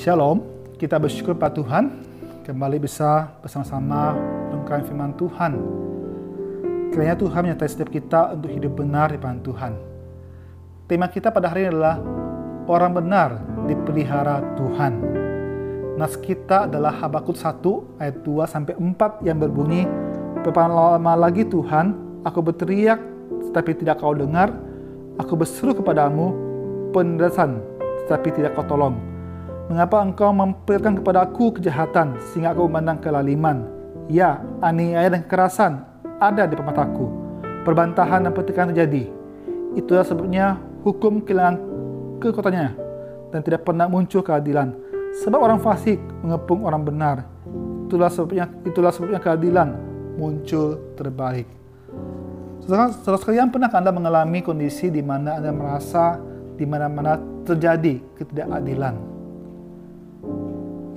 Shalom, kita bersyukur pada Tuhan kembali bisa bersama-sama mendengarkan firman Tuhan. Kiranya Tuhan menyertai setiap kita untuk hidup benar di depan Tuhan. Tema kita pada hari ini adalah orang benar dipelihara Tuhan. Nas kita adalah Habakuk 1 ayat 2-4 yang berbunyi, "Berapa lama lagi Tuhan, aku berteriak tetapi tidak kau dengar, aku berseru kepadamu penjelasan tetapi tidak kau tolong. Mengapa engkau memperlihatkan kepadaku kejahatan sehingga aku memandang kelaliman? Ya, aniaya dan kekerasan ada di depan mataku. Perbantahan dan pertikaian terjadi. Itulah sebabnya hukum kehilangan kekuatannya dan tidak pernah muncul keadilan. Sebab orang fasik mengepung orang benar. Itulah sebabnya keadilan muncul terbalik." Saudara sekalian, pernah Anda mengalami kondisi di mana Anda merasa di mana-mana terjadi ketidakadilan?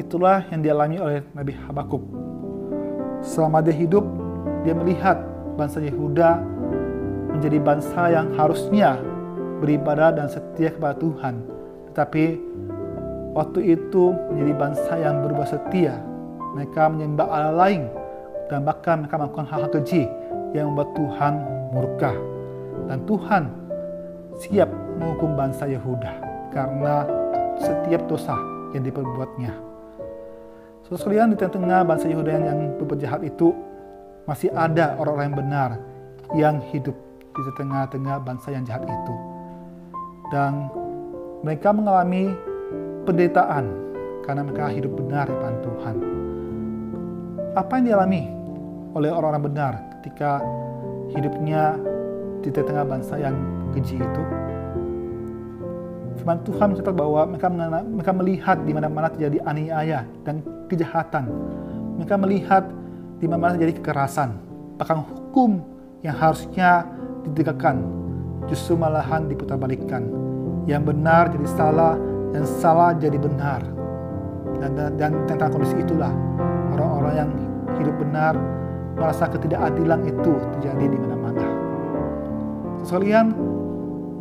Itulah yang dialami oleh Nabi Habakuk. Selama dia hidup, dia melihat bangsa Yehuda menjadi bangsa yang harusnya beribadah dan setia kepada Tuhan. Tetapi waktu itu menjadi bangsa yang berubah setia. Mereka menyembah Allah lain dan bahkan mereka melakukan hal-hal keji yang membuat Tuhan murka. Dan Tuhan siap menghukum bangsa Yehuda karena setiap dosa yang diperbuatnya. Saudara sekalian, di tengah-tengah bangsa Yehuda yang berbuat jahat itu, masih ada orang-orang yang benar yang hidup di tengah-tengah bangsa yang jahat itu. Dan mereka mengalami penderitaan karena mereka hidup benar di depan Tuhan. Apa yang dialami oleh orang-orang benar ketika hidupnya di tengah bangsa yang keji itu? Firman Tuhan mencatat bahwa mereka melihat di mana-mana terjadi aniaya dan kejahatan. Mereka melihat di mana-mana terjadi kekerasan. Bahkan hukum yang harusnya ditegakkan justru malahan diputarbalikkan. Yang benar jadi salah dan salah jadi benar. Dan tentang kondisi itulah orang-orang yang hidup benar merasa ketidakadilan itu terjadi di mana-mana. Sekalian,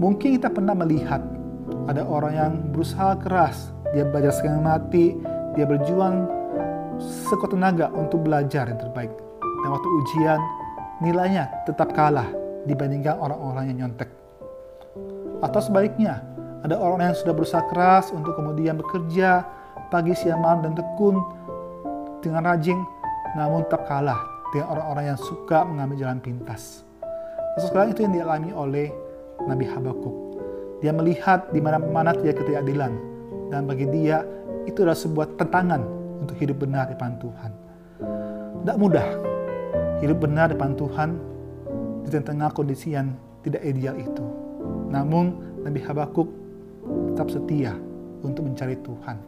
mungkin kita pernah melihat ada orang yang berusaha keras, dia belajar setengah mati, dia berjuang sekuat tenaga untuk belajar yang terbaik. Dan waktu ujian, nilainya tetap kalah dibandingkan orang-orang yang nyontek. Atau sebaliknya, ada orang yang sudah berusaha keras untuk kemudian bekerja pagi, siang, malam dan tekun dengan rajin, namun tetap kalah dengan orang-orang yang suka mengambil jalan pintas. Sekarang itu yang dialami oleh Nabi Habakuk. Dia melihat di mana-mana terjadi ketidakadilan, dan bagi dia itu adalah sebuah tantangan untuk hidup benar di depan Tuhan. Tidak mudah hidup benar di depan Tuhan di tengah kondisi yang tidak ideal itu. Namun Nabi Habakuk tetap setia untuk mencari Tuhan.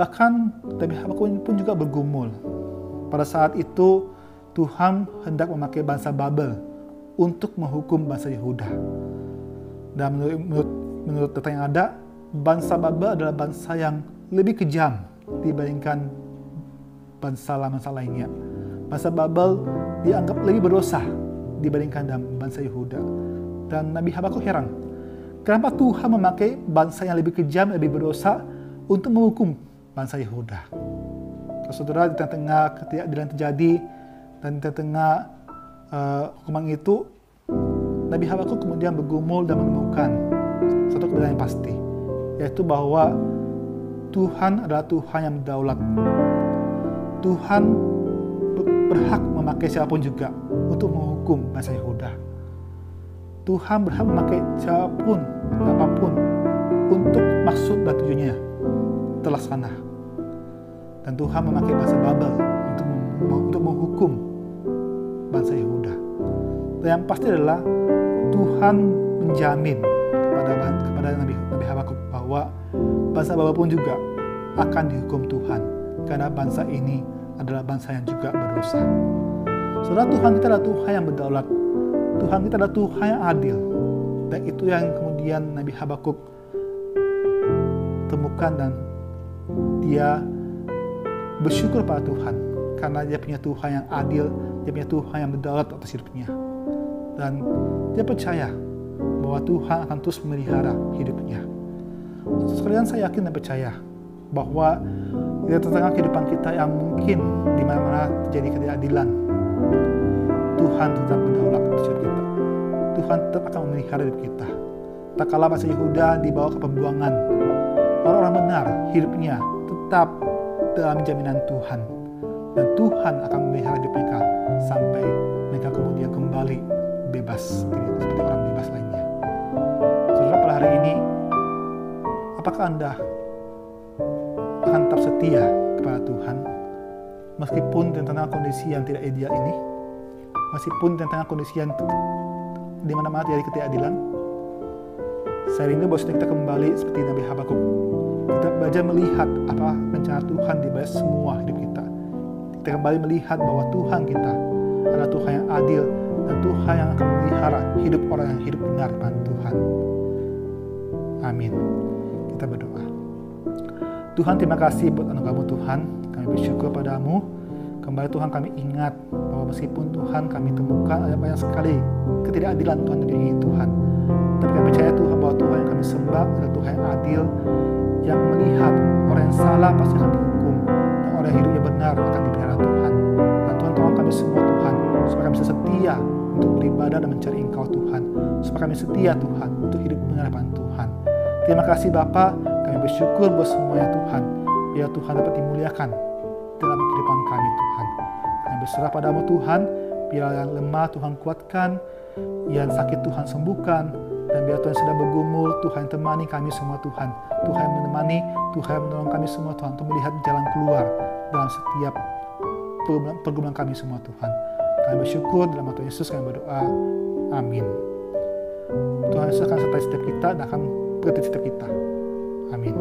Bahkan Nabi Habakuk pun juga bergumul. Pada saat itu Tuhan hendak memakai bangsa Babel untuk menghukum bangsa Yehuda. Dan menurut data yang ada, bangsa Babel adalah bangsa yang lebih kejam dibandingkan bangsa lainnya. Bangsa Babel dianggap lebih berdosa dibandingkan dengan bangsa Yehuda. Dan Nabi Habakuk heran, kenapa Tuhan memakai bangsa yang lebih kejam, lebih berdosa untuk menghukum bangsa Yehuda? Saudara, di tengah ketidakadilan terjadi dan di tengah hukuman itu, Nabi Habakuk kemudian bergumul dan menemukan satu kebenaran yang pasti, yaitu bahwa Tuhan adalah Tuhan yang berdaulat. Tuhan berhak memakai siapapun juga untuk menghukum bangsa Yehuda. Tuhan berhak memakai siapapun, apapun, untuk maksud dan tujuannya terlaksana. Dan Tuhan memakai bangsa Babel untuk menghukum bangsa Yehuda. Dan yang pasti adalah Tuhan menjamin kepada Nabi Habakuk bahwa bangsa Babel pun juga akan dihukum Tuhan, karena bangsa ini adalah bangsa yang juga berdosa. Saudara, Tuhan kita adalah Tuhan yang berdaulat. Tuhan kita adalah Tuhan yang adil. Dan itu yang kemudian Nabi Habakuk temukan, dan dia bersyukur pada Tuhan karena dia punya Tuhan yang adil, dia punya Tuhan yang berdaulat atas hidupnya. Dan dia percaya bahwa Tuhan akan terus memelihara hidupnya. Sekalian saya yakin dan percaya bahwa di tengah kehidupan kita yang mungkin di mana-mana terjadi ketidakadilan, Tuhan tetap berdaulat atas hidup kita. Tuhan tetap akan memelihara hidup kita. Tak kala bangsa Yehuda dibawa ke pembuangan, orang-orang benar hidupnya tetap dalam jaminan Tuhan. Dan Tuhan akan memelihara hidup mereka sampai mereka kemudian kembali bebas seperti orang bebas lainnya. Saudara, pada hari ini, apakah Anda akan tetap setia kepada Tuhan meskipun di tengah kondisi yang tidak ideal ini, meskipun di tengah kondisi yang di mana-mana terjadi ketidakadilan? Saya rindu bahwa kita kembali seperti Nabi Habakuk, kita belajar melihat apa rencana Tuhan di balik semua hidup kita. Kita kembali melihat bahwa Tuhan kita adalah Tuhan yang adil dan Tuhan yang akan memelihara hidup orang yang hidup benar dengan Tuhan. Amin. Kita berdoa. Tuhan, terima kasih buat anugerah-Mu Tuhan. Kami bersyukur padamu. Kembali Tuhan, kami ingat bahwa meskipun Tuhan kami temukan ada banyak sekali ketidakadilan Tuhan di diri Tuhan, tapi kami percaya Tuhan bahwa Tuhan yang kami sembah adalah Tuhan yang adil, yang melihat orang yang salah pasti akan dihukum dan orang yang hidupnya benar akan dipelihara Tuhan. Dan Tuhan, tolong kami semua Tuhan, supaya kami bisa setia untuk beribadah dan mencari Engkau Tuhan, supaya kami setia Tuhan untuk hidup benar depan Tuhan. Terima kasih Bapa, kami bersyukur buat semuanya Tuhan, biar Tuhan dapat dimuliakan dalam kehidupan kami Tuhan. Kami berserah padamu Tuhan, biar yang lemah Tuhan kuatkan, yang sakit Tuhan sembuhkan, dan biar Tuhan sedang bergumul, Tuhan temani kami semua Tuhan. Tuhan menemani, Tuhan menolong kami semua Tuhan untuk melihat jalan keluar dalam setiap pergumulan kami semua Tuhan. Kami bersyukur dalam nama Tuhan Yesus kami berdoa. Amin. Tuhan Yesus akan sertai setiap kita dan akan berkati setiap kita. Amin.